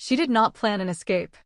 She did not plan an escape.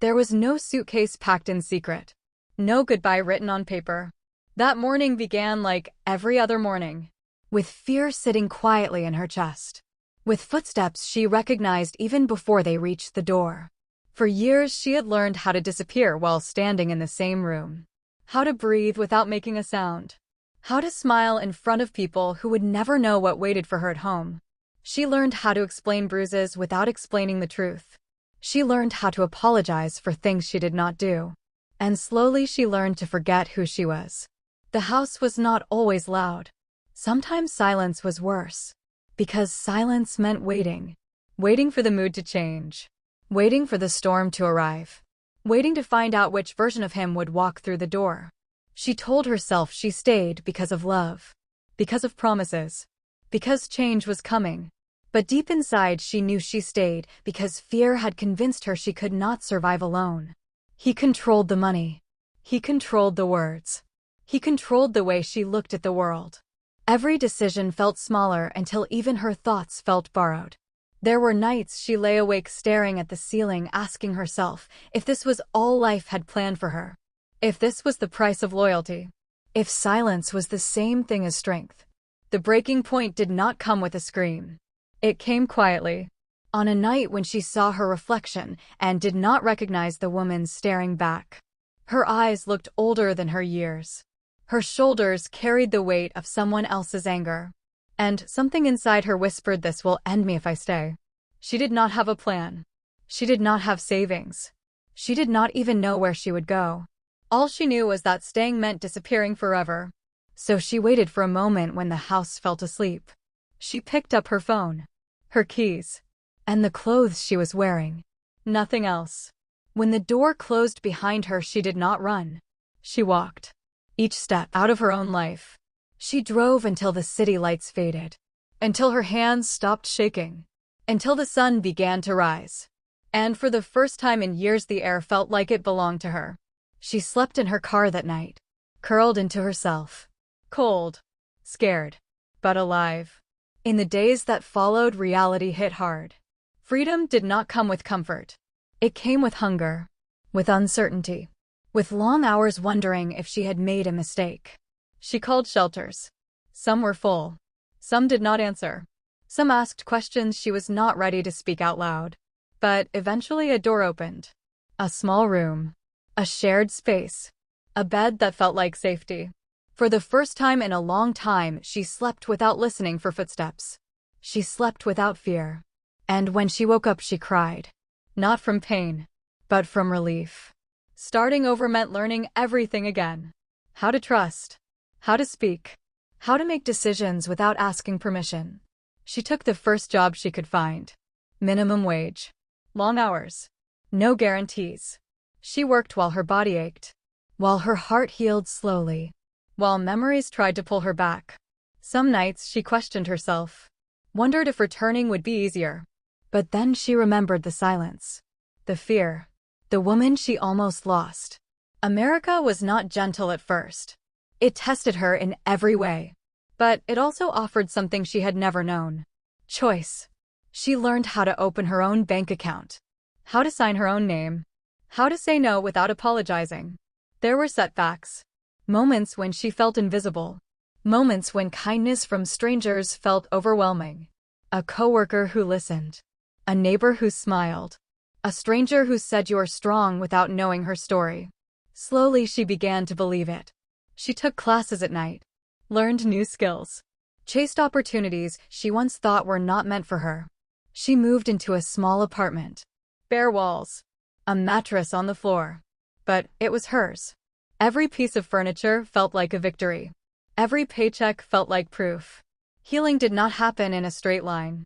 There was no suitcase packed in secret. No goodbye written on paper. That morning began like every other morning, with fear sitting quietly in her chest. With footsteps she recognized even before they reached the door. For years she had learned how to disappear while standing in the same room. How to breathe without making a sound. How to smile in front of people who would never know what waited for her at home. She learned how to explain bruises without explaining the truth. She learned how to apologize for things she did not do. And slowly she learned to forget who she was. The house was not always loud. Sometimes silence was worse. Because silence meant waiting. Waiting for the mood to change. Waiting for the storm to arrive. Waiting to find out which version of him would walk through the door. She told herself she stayed because of love. Because of promises. Because change was coming. But deep inside she knew she stayed because fear had convinced her she could not survive alone. He controlled the money. He controlled the words. He controlled the way she looked at the world. Every decision felt smaller until even her thoughts felt borrowed. There were nights she lay awake staring at the ceiling, asking herself if this was all life had planned for her. If this was the price of loyalty. If silence was the same thing as strength. The breaking point did not come with a scream. It came quietly. On a night when she saw her reflection and did not recognize the woman staring back. Her eyes looked older than her years. Her shoulders carried the weight of someone else's anger. And something inside her whispered, "This will end me if I stay." She did not have a plan. She did not have savings. She did not even know where she would go. All she knew was that staying meant disappearing forever. So she waited for a moment when the house fell asleep. She picked up her phone, her keys, and the clothes she was wearing. Nothing else. When the door closed behind her, she did not run. She walked. Each step out of her own life. She drove until the city lights faded. Until her hands stopped shaking. Until the sun began to rise. And for the first time in years the air felt like it belonged to her. She slept in her car that night. Curled into herself. Cold. Scared. But alive. In the days that followed, reality hit hard. Freedom did not come with comfort. It came with hunger. With uncertainty. With long hours wondering if she had made a mistake. She called shelters. Some were full. Some did not answer. Some asked questions she was not ready to speak out loud. But eventually a door opened. A small room. A shared space. A bed that felt like safety. For the first time in a long time, she slept without listening for footsteps. She slept without fear. And when she woke up, she cried. Not from pain, but from relief. Starting over meant learning everything again. How to trust. How to speak. How to make decisions without asking permission. She took the first job she could find. Minimum wage. Long hours. No guarantees. She worked while her body ached. While her heart healed slowly. While memories tried to pull her back. Some nights she questioned herself. Wondered if returning would be easier. But then she remembered the silence. The fear. The woman she almost lost. America was not gentle at first. It tested her in every way. But it also offered something she had never known. Choice. She learned how to open her own bank account. How to sign her own name. How to say no without apologizing. There were setbacks. Moments when she felt invisible. Moments when kindness from strangers felt overwhelming. A coworker who listened. A neighbor who smiled. A stranger who said you're strong without knowing her story. Slowly she began to believe it. She took classes at night. Learned new skills. Chased opportunities she once thought were not meant for her. She moved into a small apartment. Bare walls. A mattress on the floor. But it was hers. Every piece of furniture felt like a victory. Every paycheck felt like proof. Healing did not happen in a straight line.